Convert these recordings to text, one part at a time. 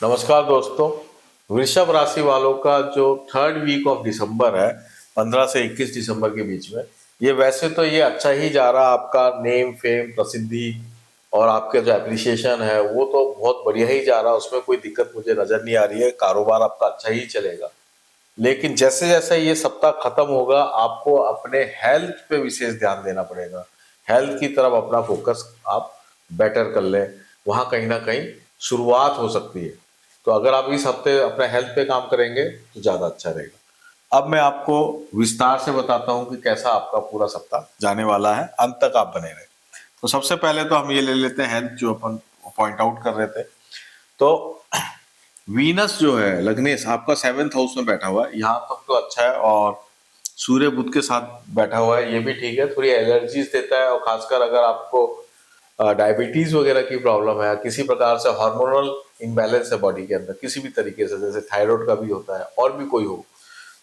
नमस्कार दोस्तों। वृषभ राशि वालों का जो थर्ड वीक ऑफ दिसंबर है, 15 से 21 दिसंबर के बीच में, ये वैसे तो ये अच्छा ही जा रहा है। आपका नेम फेम प्रसिद्धि और आपके जो एप्रिसिएशन है वो तो बहुत बढ़िया ही जा रहा है, उसमें कोई दिक्कत मुझे नजर नहीं आ रही है। कारोबार आपका अच्छा ही चलेगा। लेकिन जैसे जैसे ये सप्ताह खत्म होगा, आपको अपने हेल्थ पे विशेष ध्यान देना पड़ेगा। हेल्थ की तरफ अपना फोकस आप बेटर कर लें। वहाँ कहीं ना कहीं शुरुआत हो सकती है। तो अगर आप इस हफ्ते अपने हेल्थ पे काम करेंगे तो ज़्यादा अच्छा रहेगा। अब मैं आपको विस्तार से बताता हूँ कि कैसा आपका पूरा सप्ताह जाने वाला है। अंत तक आप बने रहे। तो सबसे पहले तो हम ये ले लेते हैं हेल्थ, जो अपन पॉइंट आउट कर रहे थे। तो वीनस जो है लग्नेश आपका 7th हाउस में बैठा हुआ है, यहाँ तक तो अच्छा है। और सूर्य बुध के साथ बैठा हुआ है, ये भी ठीक है। थोड़ी एलर्जीज देता है, और खासकर अगर आपको डायबिटीज वगैरह की प्रॉब्लम है, किसी प्रकार से हार्मोनल इम्बैलेंस है बॉडी के अंदर किसी भी तरीके से, जैसे थायराइड का भी होता है और भी कोई हो,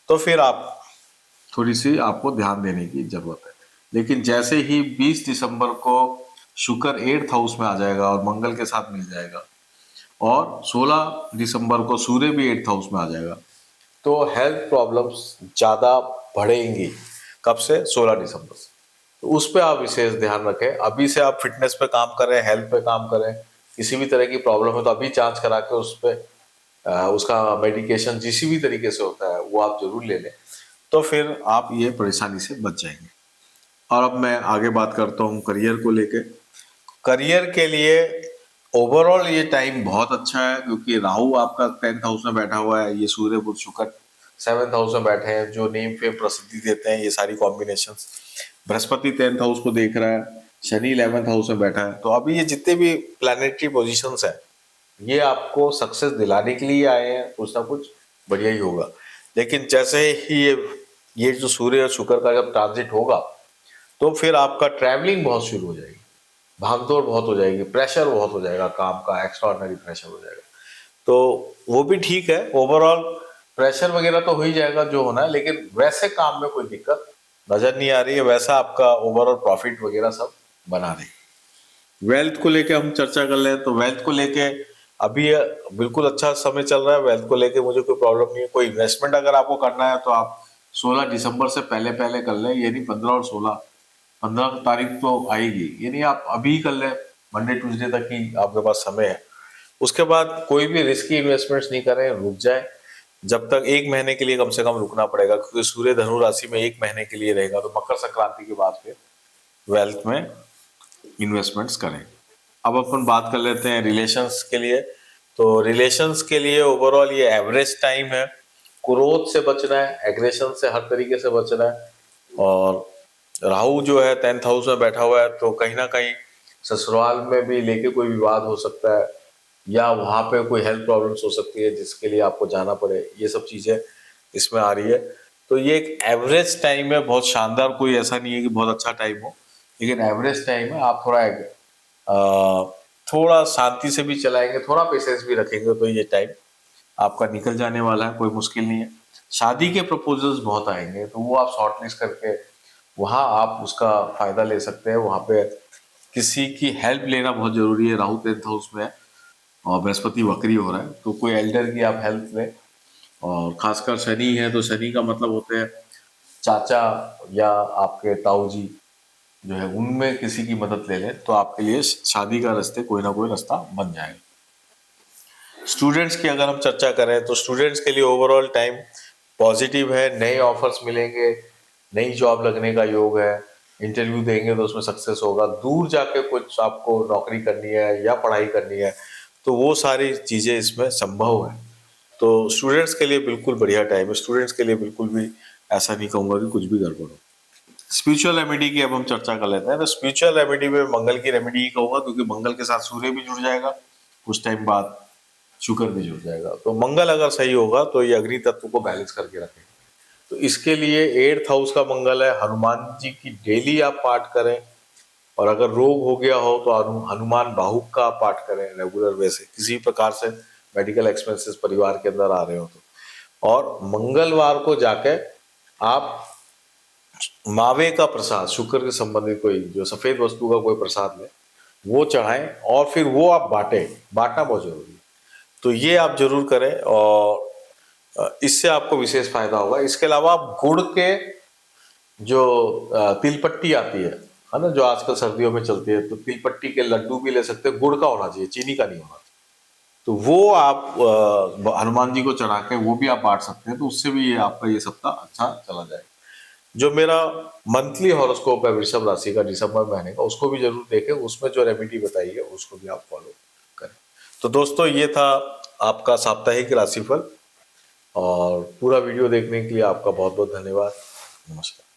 तो फिर आप थोड़ी सी आपको ध्यान देने की जरूरत है। लेकिन जैसे ही 20 दिसंबर को शुक्र 8th हाउस में आ जाएगा और मंगल के साथ मिल जाएगा, और 16 दिसंबर को सूर्य भी 8th हाउस में आ जाएगा, तो हेल्थ प्रॉब्लम्स ज़्यादा बढ़ेंगी। कब से? 16 दिसंबर से। तो उस पर आप विशेष ध्यान रखें। अभी से आप फिटनेस पे काम करें, हेल्थ पे काम करें। किसी भी तरह की प्रॉब्लम है तो अभी जांच करा के उस पर उसका मेडिकेशन जिस भी तरीके से होता है वो आप जरूर ले लें। तो फिर आप ये परेशानी से बच जाएंगे। और अब मैं आगे बात करता हूँ करियर को लेके। करियर के लिए ओवरऑल ये टाइम बहुत अच्छा है, क्योंकि राहु आपका 10th हाउस में बैठा हुआ है, ये सूर्य बुध शुक्र 7th हाउस में बैठे हैं, जो नेम फेम प्रसिद्धि देते हैं, ये सारी कॉम्बिनेशन। बृहस्पति 10th हाउस को देख रहा है, शनि 11th हाउस में बैठा है। तो अभी ये जितने भी प्लैनेटरी पोजिशंस है, ये आपको सक्सेस दिलाने के लिए आए हैं। कुछ ना कुछ बढ़िया ही होगा। लेकिन जैसे ही ये जो सूर्य और शुक्र का जब ट्रांजिट होगा, तो फिर आपका ट्रैवलिंग बहुत शुरू हो जाएगी, भागदौड़ बहुत हो जाएगी, प्रेशर बहुत हो जाएगा, काम का एक्स्ट्राऑर्डिनरी प्रेशर हो जाएगा। तो वो भी ठीक है। ओवरऑल प्रेशर वगैरह तो हो ही जाएगा जो होना है, लेकिन वैसे काम में कोई दिक्कत नजर नहीं आ रही है। वैसा आपका ओवरऑल प्रॉफिट वगैरह सब बना रही। वेल्थ को लेके हम चर्चा कर लें तो वेल्थ को लेके अभी बिल्कुल अच्छा समय चल रहा है। वेल्थ को लेके मुझे कोई प्रॉब्लम नहीं है। कोई इन्वेस्टमेंट अगर आपको करना है तो आप 16 दिसंबर से पहले पहले कर लें, यानी 15 और 16, 15 तारीख तो आएगी, यानी आप अभी कर लें। मंडे ट्यूसडे तक ही आपके पास समय है। उसके बाद कोई भी रिस्की इन्वेस्टमेंट्स नहीं करें, रुक जाए। जब तक 1 महीने के लिए कम से कम रुकना पड़ेगा, क्योंकि सूर्य धनु राशि में 1 महीने के लिए रहेगा। तो मकर संक्रांति के बाद फिर वेल्थ में इन्वेस्टमेंट्स करें। अब अपन बात कर लेते हैं रिलेशंस के लिए। तो रिलेशंस के लिए ओवरऑल ये एवरेज टाइम है। क्रोध से बचना है, एग्रेशन से हर तरीके से बचना है। और राहु जो है 10th हाउस में बैठा हुआ है, तो कहीं ना कहीं ससुराल में भी लेके कोई विवाद हो सकता है, या वहाँ पे कोई हेल्थ प्रॉब्लम्स हो सकती है जिसके लिए आपको जाना पड़े। ये सब चीज़ें इसमें आ रही है। तो ये एक एवरेज टाइम है, बहुत शानदार कोई ऐसा नहीं है कि बहुत अच्छा टाइम हो, लेकिन एवरेज टाइम है। आप थोड़ा शांति से भी चलाएंगे, थोड़ा पेशेंस भी रखेंगे, तो ये टाइम आपका निकल जाने वाला है। कोई मुश्किल नहीं है। शादी के प्रपोजल्स बहुत आएंगे, तो वो आप शॉर्टलिस्ट करके वहाँ आप उसका फायदा ले सकते हैं। वहाँ पे किसी की हेल्प लेना बहुत जरूरी है। राहु 10th हाउस में है और बृहस्पति वक्री हो रहा है, तो कोई एल्डर की आप हेल्प लें। और खासकर शनि है, तो शनि का मतलब होते हैं चाचा या आपके ताऊ जी जो है, उनमें किसी की मदद ले लें, तो आपके लिए शादी का रास्ते कोई ना कोई रास्ता बन जाएगा। स्टूडेंट्स की अगर हम चर्चा करें तो स्टूडेंट्स के लिए ओवरऑल टाइम पॉजिटिव है। नए ऑफर्स मिलेंगे, नई जॉब लगने का योग है। इंटरव्यू देंगे तो उसमें सक्सेस होगा। दूर जाके कुछ आपको नौकरी करनी है या पढ़ाई करनी है, तो वो सारी चीज़ें इसमें संभव है। तो स्टूडेंट्स के लिए बिल्कुल बढ़िया टाइम है। स्टूडेंट्स के लिए बिल्कुल भी ऐसा नहीं कहूँगा कि कुछ भी गड़बड़ हो। स्पिरिचुअल रेमेडी की अब हम चर्चा कर लेते हैं। तो स्पिरिचुअल रेमेडी में मंगल की रेमेडी ही कहूँगा, क्योंकि मंगल के साथ सूर्य भी जुड़ जाएगा, कुछ टाइम बाद शुक्र भी जुड़ जाएगा। तो मंगल अगर सही होगा तो ये अग्नि तत्व को बैलेंस करके रखेगा। तो इसके लिए 8th हाउस का मंगल है। हनुमान जी की डेली आप पाठ करें। और अगर रोग हो गया हो तो हनुमान बाहुक का आप पाठ करें रेगुलर वैसे, किसी भी प्रकार से मेडिकल एक्सपेंसेस परिवार के अंदर आ रहे हो तो। और मंगलवार को जाके आप मावे का प्रसाद, शुक्र के संबंधित कोई जो सफेद वस्तु का कोई प्रसाद ले, वो चढ़ाएं, और फिर वो आप बांटें। बांटना बहुत जरूरी है। तो ये आप जरूर करें और इससे आपको विशेष फायदा होगा। इसके अलावा आप गुड़ के जो तिल पट्टी आती है ना, जो आजकल सर्दियों में चलती है, तो तिल पट्टी के लड्डू भी ले सकते हैं। गुड़ का होना चाहिए, चीनी का नहीं होना चाहिए। तो वो आप हनुमान जी को चढ़ा के वो भी आप बांट सकते हैं, तो उससे भी ये आपका ये सप्ताह अच्छा चला जाएगा। जो मेरा मंथली हॉरोस्कोप है वृषभ राशि का दिसंबर महीने का, उसको भी जरूर देखें। उसमें जो रेमेडी बताई है उसको भी आप फॉलो करें। तो दोस्तों, ये था आपका साप्ताहिक राशिफल, और पूरा वीडियो देखने के लिए आपका बहुत बहुत धन्यवाद। नमस्कार।